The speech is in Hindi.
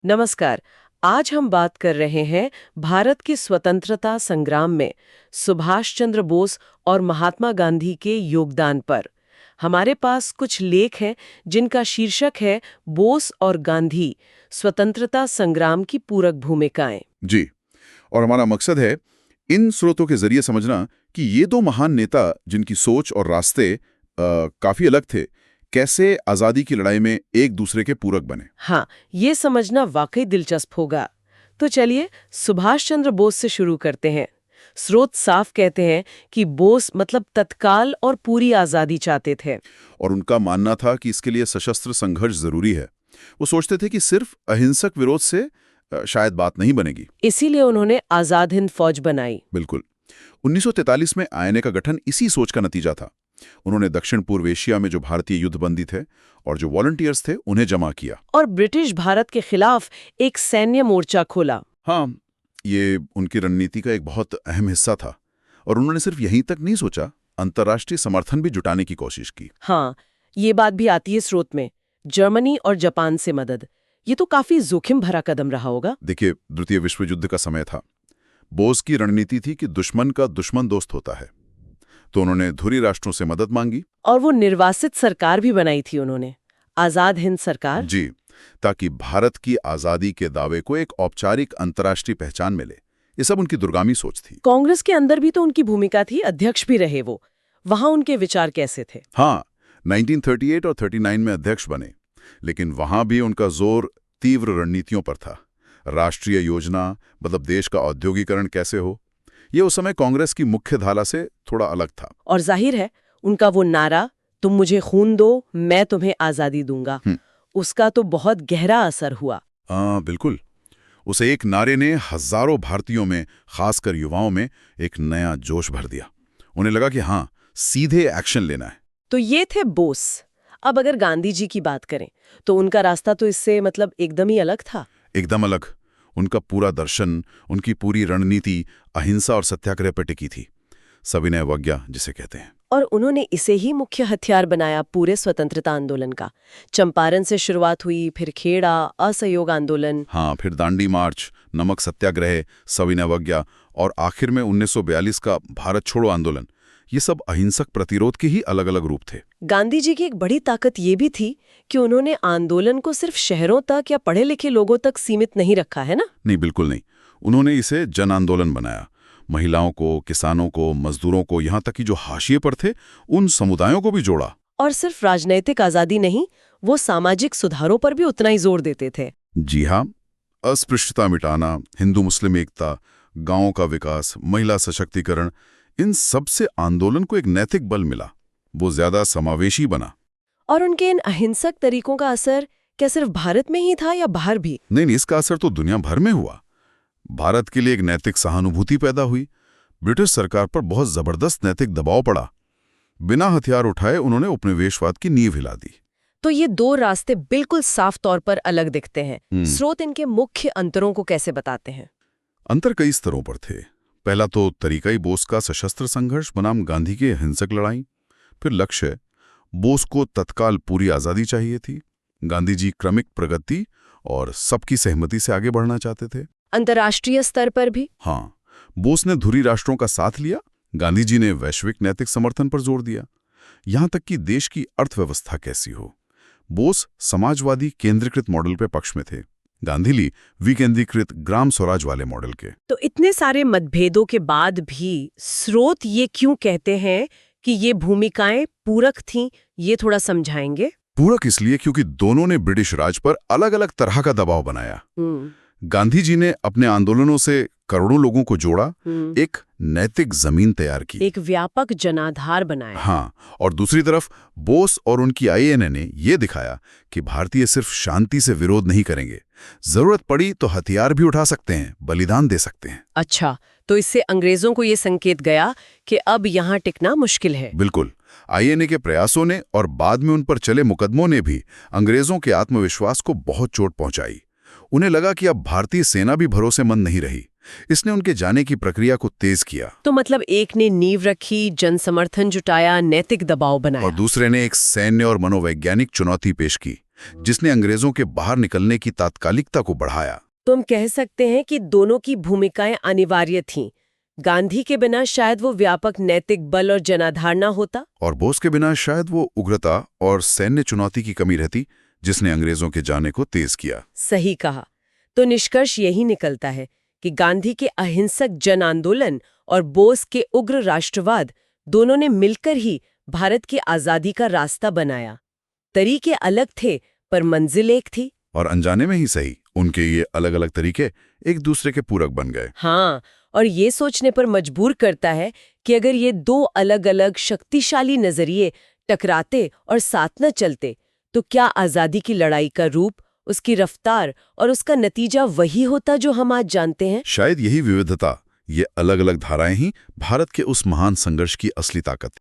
नमस्कार। आज हम बात कर रहे हैं भारत के स्वतंत्रता संग्राम में सुभाष चंद्र बोस और महात्मा गांधी के योगदान पर। हमारे पास कुछ लेख हैं जिनका शीर्षक है बोस और गांधी, स्वतंत्रता संग्राम की पूरक भूमिकाएं। जी। और हमारा मकसद है इन स्रोतों के जरिए समझना कि ये दो महान नेता जिनकी सोच और रास्ते काफी अलग थे, कैसे आजादी की लड़ाई में एक दूसरे के पूरक बने। हाँ, ये समझना वाकई दिलचस्प होगा। तो चलिए सुभाष चंद्र बोस से शुरू करते हैं। स्रोत साफ कहते हैं कि बोस मतलब तत्काल और पूरी आजादी चाहते थे। और उनका मानना था कि इसके लिए सशस्त्र संघर्ष जरूरी है। वो सोचते थे कि सिर्फ अहिंसक विरोध से शायद बात नहीं बनेगी। इसीलिए उन्होंने आजाद हिंद फौज बनाई। बिल्कुल। 1943 में आईएनए का गठन इसी सोच का नतीजा था। उन्होंने दक्षिण पूर्व एशिया में जो भारतीय युद्धबंदी थे और जो वॉलंटियर्स थे उन्हें जमा किया और ब्रिटिश भारत के खिलाफ एक सैन्य मोर्चा खोला। हाँ, ये उनकी रणनीति का एक बहुत अहम हिस्सा था। और उन्होंने सिर्फ यहीं तक नहीं सोचा, अंतर्राष्ट्रीय समर्थन भी जुटाने की कोशिश की। हाँ, ये बात भी आती है स्रोत में। जर्मनी और जापान से मदद, ये तो काफी जोखिम भरा कदम रहा होगा। देखिए, द्वितीय विश्व युद्ध का समय था। बोस की रणनीति थी कि दुश्मन का दुश्मन दोस्त होता है, तो उन्होंने धुरी राष्ट्रों से मदद मांगी। और वो निर्वासित सरकार भी बनाई थी उन्होंने, आजाद हिंद सरकार। जी, ताकि भारत की आजादी के दावे को एक औपचारिक अंतर्राष्ट्रीय पहचान मिले। ये सब उनकी दूरगामी सोच थी। कांग्रेस के अंदर भी तो उनकी भूमिका थी, अध्यक्ष भी रहे वो। वहां उनके विचार कैसे थे? हाँ, 1938 और 39 में अध्यक्ष बने, लेकिन वहां भी उनका जोर तीव्र रणनीतियों पर था। राष्ट्रीय योजना, मतलब देश का औद्योगिकरण कैसे हो, ये उस समय कांग्रेस की मुख्य धारा से थोड़ा अलग था। और जाहिर है उनका वो नारा, तुम मुझे खून दो मैं तुम्हें आजादी दूंगा, उसका तो बहुत गहरा असर हुआ। बिल्कुल। उस एक नारे ने हजारों भारतीयों में, खासकर युवाओं में, एक नया जोश भर दिया। उन्हें लगा कि हाँ, सीधे एक्शन लेना है। तो ये थे बोस। अब अगर गांधी जी की बात करें तो उनका रास्ता तो इससे मतलब एकदम ही अलग था। एकदम अलग। उनका पूरा दर्शन, उनकी पूरी रणनीति अहिंसा और सत्याग्रह पर टिकी थी, सविनय अवज्ञा जिसे कहते हैं। और उन्होंने इसे ही मुख्य हथियार बनाया पूरे स्वतंत्रता आंदोलन का। चंपारण से शुरुआत हुई, फिर खेड़ा, असहयोग आंदोलन, हाँ, फिर दांडी मार्च, नमक सत्याग्रह, सविनय अवज्ञा और आखिर में 1942 का भारत छोड़ो आंदोलन। ये सब अहिंसक प्रतिरोध के ही अलग अलग रूप थे। गांधी जी की एक बड़ी ताकत ये भी थी कि उन्होंने आंदोलन को सिर्फ शहरों तक या पढ़े लिखे लोगों तक सीमित नहीं रखा है ना। नहीं, बिल्कुल नहीं। उन्होंने इसे जन आंदोलन बनाया। महिलाओं को, किसानों को, मजदूरों को, यहाँ तक कि जो हाशिए पर थे उन समुदायों को भी जोड़ा। और सिर्फ राजनैतिक आजादी नहीं, वो सामाजिक सुधारों पर भी उतना ही जोर देते थे। जी हाँ, अस्पृश्यता मिटाना, हिंदू मुस्लिम एकता, गांवों का विकास, महिला सशक्तिकरण, इन सब से आंदोलन को एक नैतिक बल मिला। वो ज्यादा समावेशी बना। और उनके इन अहिंसक तरीकों का असर क्या सिर्फ भारत में ही था या बाहर भी? नहीं, इसका असर तो दुनिया भर में हुआ। भारत के लिए एक नैतिक सहानुभूति पैदा हुई। ब्रिटिश सरकार पर बहुत जबरदस्त नैतिक दबाव पड़ा। बिना हथियार उठाए उन्होंने उपनिवेशवाद की नींव हिला दी। तो ये दो रास्ते बिल्कुल साफ तौर पर अलग दिखते हैं। स्रोत इनके मुख्य अंतरों को कैसे बताते हैं? अंतर कई स्तरों पर थे। पहला तो तरीका ही बोस का सशस्त्र संघर्ष बनाम गांधी की हिंसक लड़ाई। फिर लक्ष्य, बोस को तत्काल पूरी आजादी चाहिए थी, गांधी जी क्रमिक प्रगति और सबकी सहमति से आगे बढ़ना चाहते थे। अंतर्राष्ट्रीय स्तर पर भी? हाँ, बोस ने धुरी राष्ट्रों का साथ लिया, गांधी जी ने वैश्विक नैतिक समर्थन पर जोर दिया। यहां तक कि देश की अर्थव्यवस्था कैसी हो, बोस समाजवादी केंद्रीकृत मॉडल पे पक्ष में थे, गांधी विकेंद्रीकृत ग्राम स्वराज वाले मॉडल के। तो इतने सारे मतभेदों के बाद भी स्रोत ये क्यों कहते हैं कि ये भूमिकाएं पूरक थीं, ये थोड़ा समझाएंगे? पूरक इसलिए क्योंकि दोनों ने ब्रिटिश राज पर अलग अलग तरह का दबाव बनाया। गांधी जी ने अपने आंदोलनों से करोड़ों लोगों को जोड़ा, एक नैतिक जमीन तैयार की, एक व्यापक जनाधार बनाया। हाँ, और दूसरी तरफ बोस और उनकी आईएनए ने यह दिखाया कि भारतीय सिर्फ शांति से विरोध नहीं करेंगे, जरूरत पड़ी तो हथियार भी उठा सकते हैं, बलिदान दे सकते हैं। अच्छा, तो इससे अंग्रेजों को ये संकेत गया कि अब यहाँ टिकना मुश्किल है। बिल्कुल। आईएनए के प्रयासों ने और बाद में उन पर चले मुकदमों ने भी अंग्रेजों के आत्मविश्वास को बहुत चोट पहुंचाई। उन्हें लगा कि अब भारतीय सेना भी भरोसेमंद नहीं रही। इसने उनके जाने की प्रक्रिया को तेज किया। तो मतलब एक ने नींव रखी, जन समर्थन जुटाया, नैतिक दबाव बनाया, और दूसरे ने एक सैन्य और मनोवैज्ञानिक चुनौती पेश की जिसने अंग्रेजों के बाहर निकलने की तात्कालिकता को बढ़ाया। तो हम कह सकते हैं कि दोनों की भूमिकाएं अनिवार्य थीं। गांधी के बिना शायद वो व्यापक नैतिक बल और जनाधार ना होता, और बोस के बिना शायद वो उग्रता और सैन्य चुनौती की कमी रहती जिसने अंग्रेजों के जाने को तेज किया। सही कहा। तो निष्कर्ष यही निकलता है कि गांधी के अहिंसक जन आंदोलन और बोस के उग्र राष्ट्रवाद दोनों ने मिलकर ही भारत की आजादी का रास्ता बनाया। तरीके अलग थे पर मंजिल एक थी। और अनजाने में ही सही, उनके ये अलग अलग तरीके एक दूसरे के पूरक बन गए। हाँ, और ये सोचने पर मजबूर करता है कि अगर ये दो अलग अलग शक्तिशाली नजरिए टकराते और साथ न चलते तो क्या आजादी की लड़ाई का रूप, उसकी रफ्तार और उसका नतीजा वही होता जो हम आज जानते हैं। शायद यही विविधता, ये अलग अलग धाराएं ही भारत के उस महान संघर्ष की असली ताकत